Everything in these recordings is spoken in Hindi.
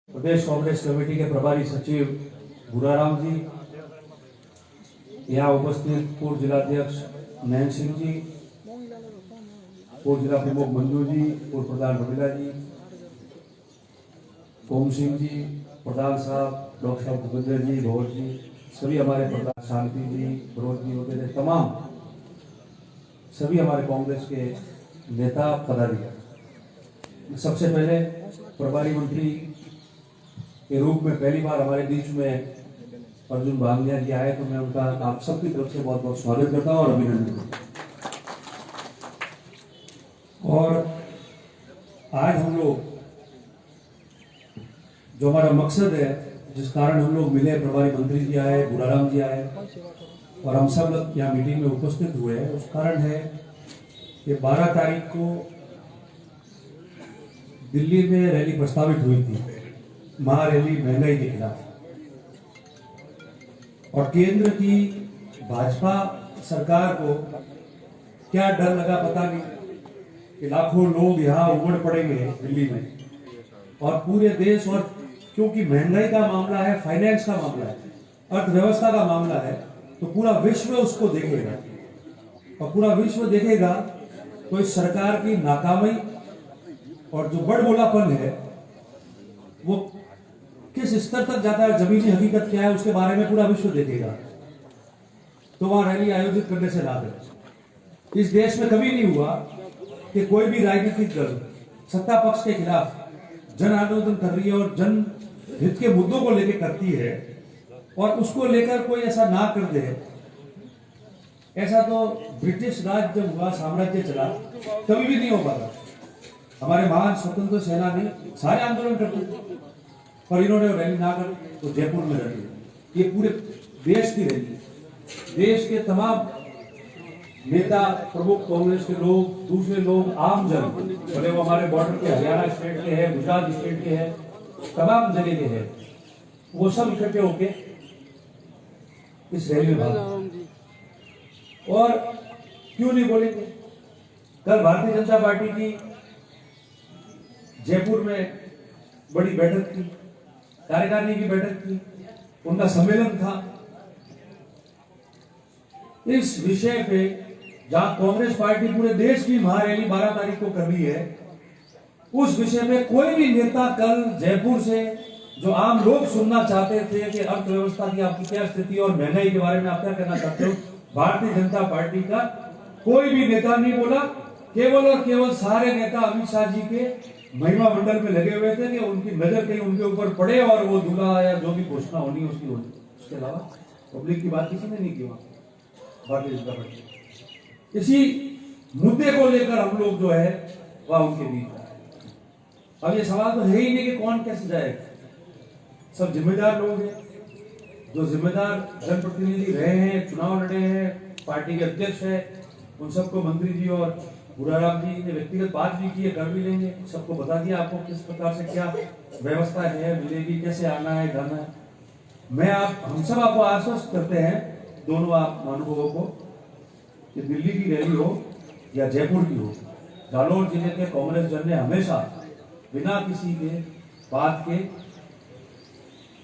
प्रदेश कांग्रेस कमेटी के प्रभारी सचिव भूराराम जी, यहाँ उपस्थित पूर्व जिलाध्यक्ष नयन सिंह जी, पूर्व जिला प्रमुख मंजू जी, पूर्व प्रधान रमीला जी, कोम सिंह जी, प्रधान साहब डॉक्टर साहब भूपेंद्र जी, भोर जी, सभी हमारे प्रधान शांति जी, विरोध जी वगैरह तमाम सभी हमारे कांग्रेस के नेता पदाधिकारी। सबसे पहले प्रभारी मंत्री के रूप में पहली बार हमारे बीच में अर्जुन भांगलिया जी आए, तो मैं उनका आप सबकी तरफ से बहुत बहुत स्वागत करता हूं और अभिनंदन करता हूं। और आज हम लोग जो हमारा मकसद है, जिस कारण हम लोग मिले, प्रभारी मंत्री जी आए, भूराराम जी आए और हम सब लोग यहाँ मीटिंग में उपस्थित हुए हैं, उस कारण है कि 12 तारीख को दिल्ली में रैली प्रस्तावित हुई थी, महारैली महंगाई के खिलाफ, और केंद्र की भाजपा सरकार को क्या डर लगा पता नहीं कि लाखों लोग यहाँ उमड़ पड़ेंगे दिल्ली में, और पूरे देश, और क्योंकि महंगाई का मामला है, फाइनेंस का मामला है, अर्थव्यवस्था का मामला है, तो पूरा विश्व उसको देखेगा, और पूरा विश्व देखेगा तो इस सरकार की नाकामी और जो बड़बोलापन है वो किस स्तर तक जाता है, जमीनी हकीकत क्या है, उसके बारे में पूरा विश्व देखेगा। तो वहां रैली आयोजित करने से लाभ है। इस देश में कभी नहीं हुआ कि कोई भी राजनीतिक दल सत्ता पक्ष के खिलाफ जन आंदोलन कर रही है और जन हित के मुद्दों को लेकर करती है, और उसको लेकर कोई ऐसा ना कर दे। ऐसा तो ब्रिटिश राज जब हुआ, साम्राज्य चला, कभी भी नहीं हो पाता। हमारे महान स्वतंत्र सेनानी सारे आंदोलन करते थे, पर इन्होंने रैली ना कर तो जयपुर में रैली। ये पूरे देश की रैली, देश के तमाम नेता, प्रमुख कांग्रेस के लोग, दूसरे लोग, आम जन, भले वो हमारे बॉर्डर के हरियाणा स्टेट के हैं, गुजरात स्टेट के हैं, तमाम जगह के हैं, वो सब इकट्ठे होके इस रैली में भाग। और क्यों नहीं बोलेंगे? कल भारतीय जनता पार्टी की जयपुर में बड़ी बैठक थी, कार्यकारिणी की बैठक थी, उनका सम्मेलन था। इस विषय पे जहां कांग्रेस पार्टी पूरे देश की महारैली 12 तारीख को कर रही है, उस विषय में कोई भी नेता कल जयपुर से, जो आम लोग सुनना चाहते थे कि अर्थव्यवस्था की आपकी क्या स्थिति और महंगाई के बारे में आप क्या कहना चाहते हो, भारतीय जनता पार्टी का कोई भी नेता नहीं बोला। केवल और केवल सारे नेता अमित शाह जी के महिमा मंडल में लगे हुए थे कि उनकी नजर कहीं उनके ऊपर पड़े और वो दूल्हा या जो भी घोषणा होनी उसकी होनी। उसके अलावा पब्लिक की बात किसी ने नहीं की भारतीय जनता पार्टी। इसी मुद्दे को लेकर हम लोग जो है वह उनके बीच। अब ये सवाल तो है ही नहीं कि कौन कैसे जाएगा। सब जिम्मेदार लोग हैं, जो जिम्मेदार जनप्रतिनिधि रहे हैं, चुनाव लड़े हैं, पार्टी के अध्यक्ष है, उन सबको मंत्री जी और भूराराम जी ने व्यक्तिगत बात भी की है, कर भी लेंगे। सबको बता दिया आपको किस प्रकार से क्या व्यवस्था है, मिलेगी, कैसे आना है, जाना है। हम सब आपको आश्वस्त करते हैं, दोनों आप महानुभावों को, कि दिल्ली की रैली हो या जयपुर की हो, जालौर जिले के कांग्रेस जन ने हमेशा बिना किसी के बात के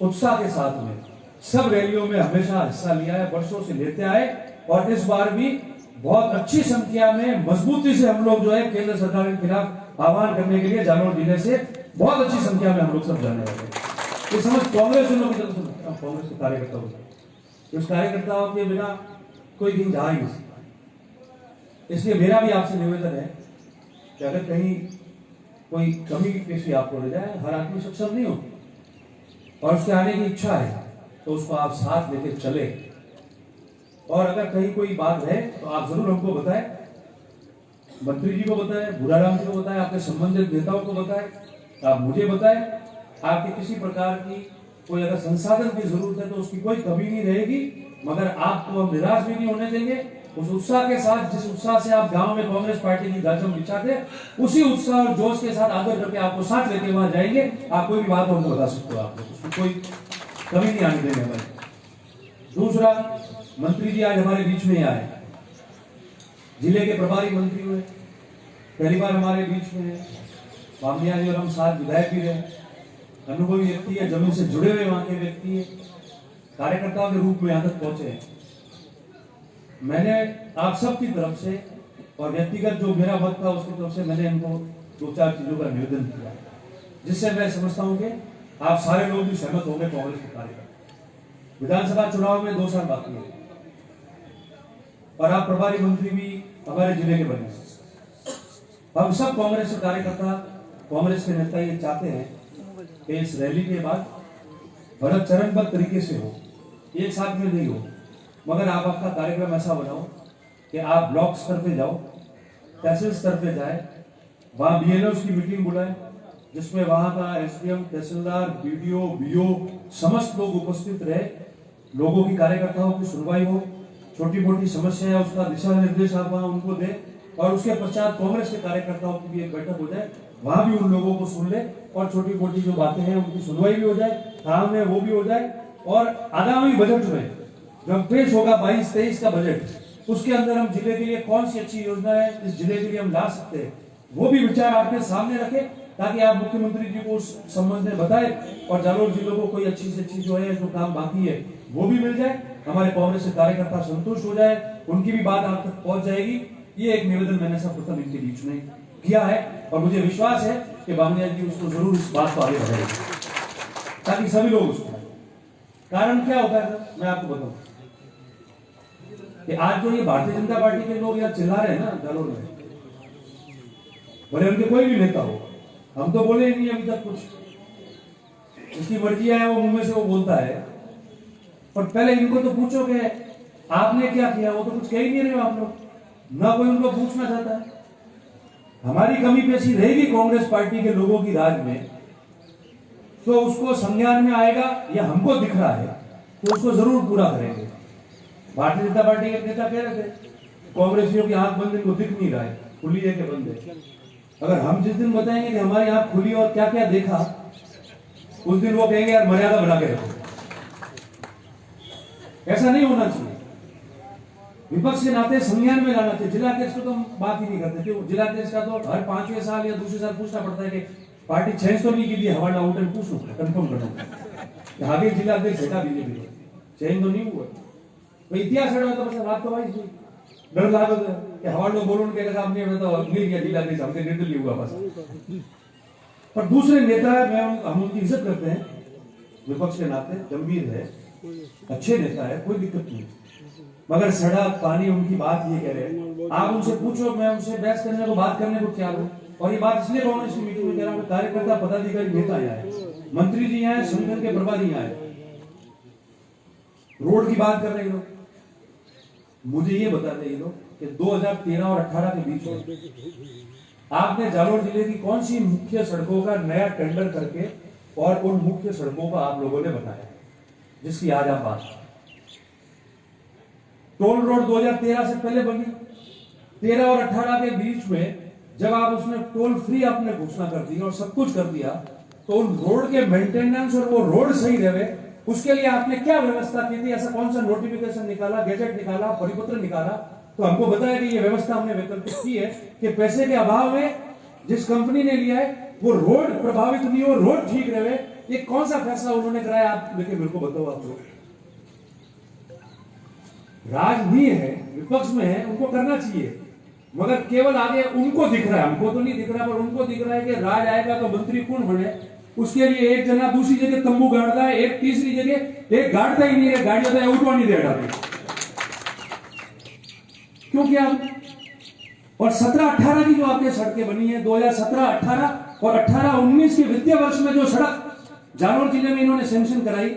उत्साह के साथ में सब रैलियों में हमेशा हिस्सा लिया है, वर्षों से लेते आए, और इस बार भी बहुत अच्छी संख्या में मजबूती से हम लोग जो है केंद्र सरकार के खिलाफ आह्वान करने के लिए जालौर जिले से बहुत अच्छी संख्या में हम लोग सब जाने वाले हैं। ये समझ कांग्रेस की तरफ से, कांग्रेस के कार्यकर्ताओं से, उस कार्यकर्ताओं के बिना कोई दिन जा ही नहीं सकता। इसलिए मेरा भी आपसे निवेदन है कि अगर कहीं कोई कमी पेशी आपको रह जाए, हर आदमी सक्षम नहीं हो और उसके आने की इच्छा है, तो उसको आप साथ लेकर चले, और अगर कहीं कोई बात है तो आप जरूर हमको बताएं, मंत्री जी को बताएं, भूराराम जी को बताएं, आपके संबंधित नेताओं को बताएं, आप मुझे बताएं। आपके किसी प्रकार की कोई अगर संसाधन की जरूरत है तो उसकी कोई कमी नहीं रहेगी, मगर आपको हम निराश भी नहीं होने देंगे। उस उत्साह के साथ, जिस उत्साह से आप गांव में कांग्रेस पार्टी की गाजम बिछाते, उसी उत्साह और जोश के साथ आदर करके आपको साथ लेके वहां जाएंगे। आप कोई भी बात हमको बता सकते हो, आपको कोई कभी नहीं आने देंगे भाई। दूसरा, मंत्री जी आज हमारे बीच में आए, जिले के प्रभारी मंत्री हुए, पहली बार हमारे बीच में है। बामनिया जी और हम साथ विधायक भी रहे, अनुभवी व्यक्ति है, जमीन से जुड़े हुए वहां के व्यक्ति है, कार्यकर्ताओं के रूप में यहां तक पहुंचे हैं। मैंने आप सबकी तरफ से और व्यक्तिगत जो मेरा वक्त था उसकी तरफ से मैंने इनको 2-4 चीजों का निवेदन किया, जिससे मैं समझता हूं कि आप सारे लोग भी सहमत होंगे। कांग्रेस के कार्यकर्ता, विधानसभा चुनाव में 2 साल बाकी है और आप प्रभारी मंत्री भी हमारे जिले के बने। हम सब कांग्रेस के कार्यकर्ता, कांग्रेस के नेता ये चाहते हैं कि इस रैली के बाद बड़ा चरणबद्ध तरीके से हो, एक साथ में नहीं हो, मगर आप आपका कार्यक्रम ऐसा बनाओ कि आप ब्लॉक स्तर पे जाओ, तहसील स्तर पे जाए, वहां बीएलओ की मीटिंग बुलाए, जिसमें वहां का एसडीएम, तहसीलदार, बीडीओ, बीओ समस्त लोग उपस्थित रहे, लोगों की, कार्यकर्ताओं की सुनवाई हो, छोटी मोटी समस्या है उसका दिशा निर्देश आप वहां उनको दे, और उसके पश्चात कांग्रेस के कार्यकर्ताओं की भी एक बैठक हो जाए, वहां भी उन लोगों को सुन ले और छोटी मोटी जो बातें हैं उनकी सुनवाई भी हो जाए, काम है वो भी हो जाए। और आगामी बजट में जब पेश होगा 22-23 का बजट, उसके अंदर हम जिले के लिए कौन सी अच्छी योजना है इस जिले के लिए हम ला सकते हैं, वो भी विचार आपके सामने रखें, ताकि आप मुख्यमंत्री जी को उस संबंध में बताएं और जालोर जिले को कोई अच्छी से अच्छी जो है, जो काम बाकी है वो भी मिल जाए, हमारे कांग्रेस के कार्यकर्ता संतुष्ट हो जाए, उनकी भी बात आप तक पहुंच जाएगी। ये एक निवेदन मैंने सर्वप्रथम इनके बीच में किया है और मुझे विश्वास है कि बामनिया जी उसको जरूर इस बात को आगे बढ़ाएंगे, ताकि सभी लोग उसको। कारण क्या होता है मैं आपको बताऊं कि आज जो ये भारतीय जनता पार्टी के लोग यहाँ चिल्ला रहे हैं ना जालोर में, भले उनके कोई भी नेता हो, हम तो बोले ही नहीं अभी तक कुछ, उसकी मर्जी है, वो मुंह में से वो बोलता है, पर पहले इनको तो पूछो कि आपने क्या किया, वो तो कुछ कह ही नहीं रहे हो आप लोग, ना कोई उनको पूछना चाहता है। हमारी कमी पेशी रहेगी कांग्रेस पार्टी के लोगों की राज में, तो उसको संज्ञान में आएगा, या हमको दिख रहा है तो उसको जरूर पूरा करेंगे। भारतीय जनता पार्टी के नेता कह रहे थे कांग्रेसियों की आंख बंद, इनको दिख नहीं रहा है, खुली है कि बंद है। अगर हम जिस दिन बताएंगे कि हमारी आंख खुली और क्या क्या देखा, उस दिन वो कहेंगे यार मर्यादा बना के रखो। ऐसा नहीं होना चाहिए, विपक्ष के नाते संज्ञान में लाना चाहिए। जिला अध्यक्ष को तो हम बात ही नहीं करते थे, जिला अध्यक्ष का तो हर 5वें साल या दूसरे साल पूछना पड़ता है कि पार्टी चेंज तो नहीं की थी, हवाला उठे पूछ लो, कंफर्म करना आगे जिला अध्यक्ष है बीजेपी को चेंज तो नहीं हुआ, तो इतिहास है तो बस बात तो भाई डर लागो कि हवालो बोलो के हमने तो मिल गया जिला अध्यक्ष, हमसे निर्दलीय हुआ बस। पर दूसरे नेता हम उनकी इज्जत करते हैं, विपक्ष के नाते गंभीर है, अच्छे नेता है, कोई दिक्कत नहीं, मगर सड़क पानी उनकी बात ये कह रहे हैं, आप उनसे पूछो, मैं उनसे बहस करने को, बात करने को तैयार हूं। और ये बात इसलिए कांग्रेस की मीटिंग में कह रहा हूं, कार्यकर्ता, पदाधिकारी, नेता आए, मंत्री जी आए, संगठन के प्रभारी आए, रोड की बात कर रहे हैं लोग। मुझे ये बताते ये लोग कि 2013 और 18 के बीच में आपने जालोर जिले की कौन सी मुख्य सड़कों का नया टेंडर करके और उन मुख्य सड़कों का आप लोगों ने बताया, जिसकी आज आप बात। टोल रोड 2013 से पहले बनी, 13 और 18 के बीच में जब आप उसने टोल फ्री आपने घोषणा कर दी और सब कुछ कर दिया, तो उन रोड के मेंटेनेंस और वो रोड सही रहे, उसके लिए आपने क्या व्यवस्था की थी? ऐसा कौन सा नोटिफिकेशन निकाला, गैजेट निकाला, परिपत्र निकाला? तो हमको बताया कि ये व्यवस्था हमने वैकल्पिक की है कि पैसे के अभाव में जिस कंपनी ने लिया है वो रोड प्रभावित नहीं हो, रोड ठीक रहे। ये कौन सा फैसला उन्होंने कराया आप लेके मेरे को बताओ। आप लोग राज नहीं है, विपक्ष में है, उनको करना चाहिए, मगर केवल आगे उनको दिख रहा है, हमको तो नहीं दिख रहा, पर उनको दिख रहा है कि राज आएगा तो मंत्री कौन बने, उसके लिए एक जना दूसरी जगह तंबू गाड़ता है, एक तीसरी जगह एक गाड़ता ही नहीं है, गाड़ी होता है उठवा नहीं देगा। क्योंकि आप और 17-18 की जो आपने सड़कें बनी है, 2017-18 और 18-19 के वित्तीय वर्ष में जो सड़क जालोर जिले में इन्होंने सैंक्शन कराई,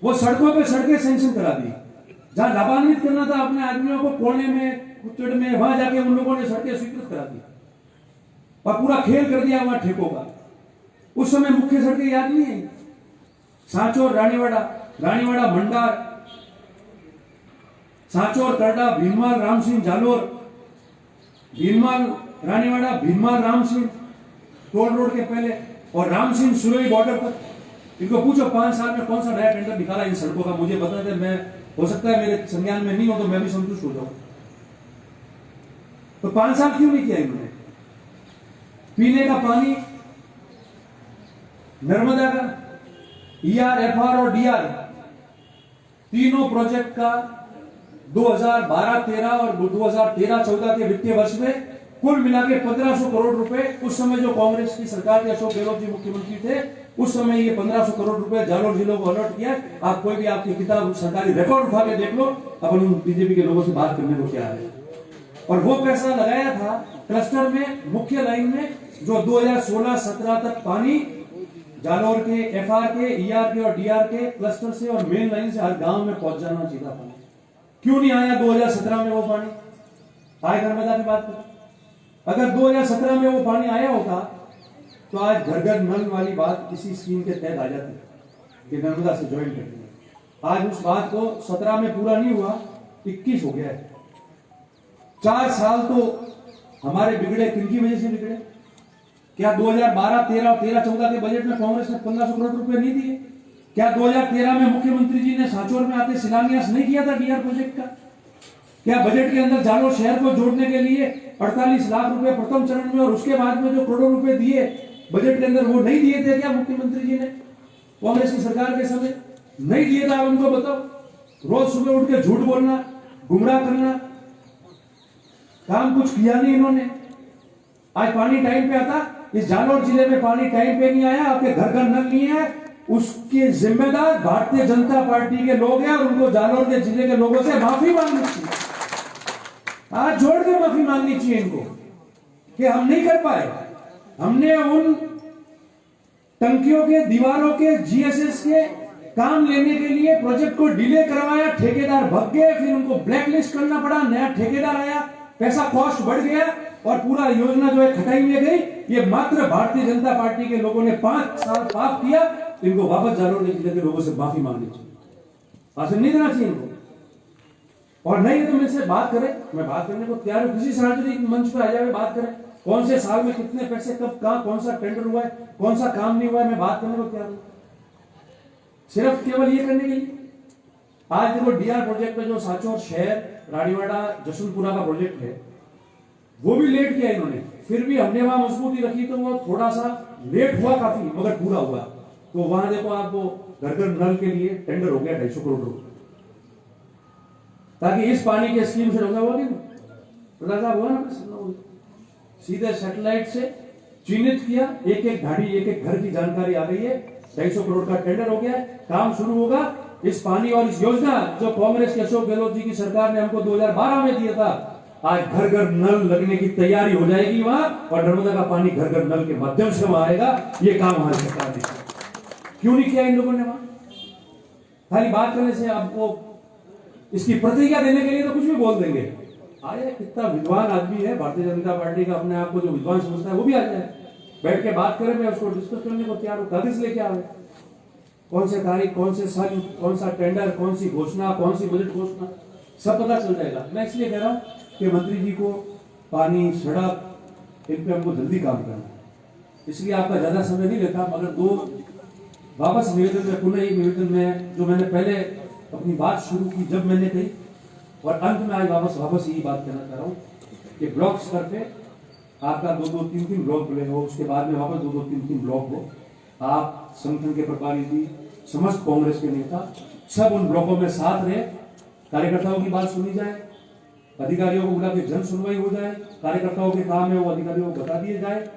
वो सड़कों पे सड़कें सैंक्शन करा दी। जहां लाभान्वित करना था अपने आदमियों को, कोने में, कुचड़ में, वहां जाके उन लोगों ने सड़कें स्वीकृत करा दी और पूरा खेल कर दिया वहां ठेकों का। उस समय मुख्य सड़कें याद नहीं है, सांचौर रानीवाड़ा, रानीवाड़ा भंडार, सांचौर करडा, भीनमाल रामसिंह जालोर, भीनमाल रानीवाड़ा, भीनमाल रामसिंह टोल रोड के पहले, और रामसिंह सुरई बॉर्डर पर इनको पूछो 5 साल में कौन सा नया टेंडर निकाला इन सड़कों का, मुझे बता दे। मैं, हो सकता है मेरे संज्ञान में नहीं हो तो मैं भी संतुष्ट हो जाऊं। तो 5 साल क्यों नहीं किया इन्होंने? पीने का पानी नर्मदा का ER, FR और DR तीनों प्रोजेक्ट का 2012-13 और 2013-14 के वित्तीय वर्ष में कुल मिला के 1500 करोड़ रुपए, उस समय जो कांग्रेस की सरकार के अशोक गहलोत जी मुख्यमंत्री थे उस समय ये 1500 करोड़ रुपए जालोर जिलों को अलॉट किया। आप कोई भी आपकी किताब सरकारी रिकॉर्ड उठा के देख लो, अपन बीजेपी के लोगों से बात करने को क्या है। और वो पैसा लगाया था क्लस्टर में, मुख्य लाइन में, जो 2016-17 तक पानी जालोर के, FR के, ER के और DR के क्लस्टर से और मेन लाइन से हर गांव में पहुंच जाना चाहिए था पानी। क्यों नहीं आया 2017 में वो पानी? आए नर्मदा की बात कर, अगर 2017 में वो पानी आया होता तो आज घर घर नल वाली बात इसी स्कीम के तहत आ जाती कि नर्मदा से ज्वाइन कर दिया। आज उस बात को 17 में पूरा नहीं हुआ, 21 हो गया है। 4 साल तो हमारे बिगड़े, किनकी वजह से बिगड़े? क्या 2012-13 और 13-14 के बजट में कांग्रेस ने 1500 करोड़ रुपए नहीं दिए? क्या 2013 में मुख्यमंत्री जी ने सांचौर में आते शिलान्यास नहीं किया था DR प्रोजेक्ट का? क्या बजट के अंदर जालोर शहर को जोड़ने के लिए 48 लाख रुपए प्रथम चरण में और उसके बाद में जो करोड़ों रुपए दिए बजट के अंदर, वो नहीं दिए थे क्या मुख्यमंत्री जी ने कांग्रेस की सरकार के समय? नहीं दिए था, उनको बताओ। रोज सुबह उठ के झूठ बोलना, गुमराह करना, काम कुछ किया नहीं इन्होंने। आज पानी टाइम पे आता, इस जालोर जिले में पानी टाइम पे नहीं आया, आपके घर घर नल नहीं है, उसके जिम्मेदार भारतीय जनता पार्टी के लोग हैं और उनको जालोर के जिले के लोगों से माफी मांगनी चाहिए। आज जोड़ के माफी मांगनी चाहिए इनको कि हम नहीं कर पाए, हमने उन टंकियों के, दीवारों के, GSS के काम लेने के लिए प्रोजेक्ट को डिले करवाया, ठेकेदार भग गए, फिर उनको ब्लैकलिस्ट करना पड़ा, नया ठेकेदार आया, पैसा कॉस्ट बढ़ गया और पूरा योजना जो है खटाई में गई। ये मात्र भारतीय जनता पार्टी के लोगों ने 5 साल पाप किया, इनको वापस जालोर जिले के लोगों से माफी मांगनी चाहिए, भाषण नहीं देना चाहिए इनको। और नहीं तो मेरे से बात करें, मैं बात करने को तैयार हूं, किसी सार्वजनिक मंच पे आ जाए, बात करें कौन से साल में कितने पैसे, कब, कहां, कौन सा टेंडर हुआ है, कौन सा काम नहीं हुआ है, मैं बात करने को तैयार हूं। सिर्फ केवल ये करने के लिए आज देखो DR प्रोजेक्ट में जो सांचौर शहर, रानीवाड़ा, जशनपुरा का प्रोजेक्ट है, वो भी लेट किया इन्होंने, फिर भी हमने वहां मजबूती रखी तो वो थोड़ा सा लेट हुआ काफी, मगर पूरा हुआ। तो वहां देखो आप, वो घर घर नल के लिए टेंडर हो गया 250 करोड़ रुपए, ताकि इस पानी के स्कीम से रोका हुआ नहीं, हुआ ना, सीधे सैटेलाइट से चिन्हित किया, एक एक ढाड़ी, एक एक घर की जानकारी आ गई है, 250 करोड़ का टेंडर हो गया, काम शुरू होगा। इस पानी और इस योजना जो कांग्रेस के अशोक गहलोत जी की सरकार ने हमको 2012 में दिया था, आज घर घर नल लगने की तैयारी हो जाएगी वहां, और नर्मदा का पानी घर घर नल के माध्यम से वहां आएगा। ये काम हमारी सरकार ने क्यों नहीं किया इन लोगों ने? वहां खाली बात करने से आपको इसकी प्रतिक्रिया देने के लिए तो कुछ भी बोल देंगे। आए, कितना विद्वान आदमी है भारतीय जनता पार्टी का, अपने आप को जो विद्वान समझता है वो भी आ जाए, बैठ के बात करें, मैं उसको डिस्कस करने को तैयार हूं। कागज लेके आवे, कौन से तारीख, कौन से साल, कौन सा टेंडर, कौन सी घोषणा, कौन सी बजट घोषणा, सब पता चल जाएगा। मैं इसलिए कह रहा हूं कि मंत्री जी को पानी, सड़क, इन पे हमको जल्दी काम करना है, इसलिए आपका ज्यादा समय नहीं लेता। मगर 2 वापस निवेदन में, पुनः एक निवेदन में, जो मैंने पहले अपनी बात शुरू की जब मैंने कही, और अंत में आज वापस यही बात कहना चाह रहा हूं कि ब्लॉक स्तर पे आपका 2-2, 3-3 ब्लॉक खुले हो, उसके बाद में वापस 2-2, 3-3 ब्लॉक हो, आप संगठन के प्रभारी जी, समस्त कांग्रेस के नेता सब उन ब्लॉकों में साथ रहे, कार्यकर्ताओं की बात सुनी जाए, अधिकारियों को बुला के जन सुनवाई हो जाए, कार्यकर्ताओं के काम है वो अधिकारियों को बता दिए जाए,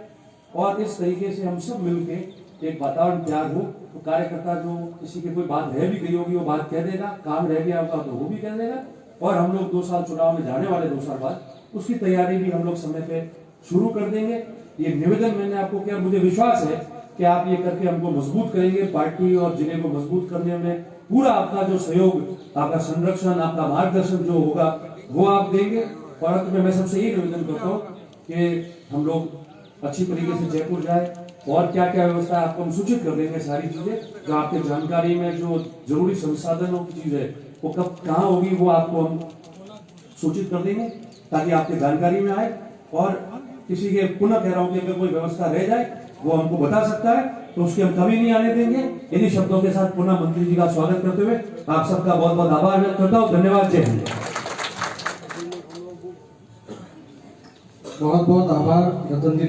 और इस तरीके से हम सब मिलकर एक वातावरण तैयार हो। तो कार्यकर्ता जो किसी की कोई बात रह भी गई होगी वो बात कह देगा, काम रह गया होगा तो वो भी कह देगा, और हम लोग 2 साल चुनाव में जाने वाले 2 साल बाद उसकी तैयारी भी हम लोग समय पे शुरू कर देंगे। ये निवेदन मैंने आपको किया, मुझे विश्वास है कि आप ये करके हमको मजबूत करेंगे, पार्टी और जिले को मजबूत करने में पूरा आपका जो सहयोग, आपका संरक्षण, आपका मार्गदर्शन जो होगा वो आप देंगे। और अंत में मैं सबसे ये निवेदन करता हूँ कि हम लोग अच्छी तरीके से जयपुर जाए, और क्या क्या व्यवस्था है आपको हम सूचित कर देंगे, सारी चीजें जो आपके जानकारी में जो जरूरी संसाधनों की चीज है वो कब कहाँ होगी वो आपको हम सूचित कर देंगे, ताकि आपके जानकारी में आए। और किसी के, पुनः कह रहा हूँ कि अगर कोई व्यवस्था रह जाए वो हमको बता सकता है, तो उसके हम कभी नहीं आने देंगे। इन्हीं शब्दों के साथ पुनः मंत्री जी का स्वागत करते हुए आप सबका बहुत बहुत आभार व्यक्त करता हूँ। धन्यवाद। जय हिंद। बहुत बहुत आभार रतन जी।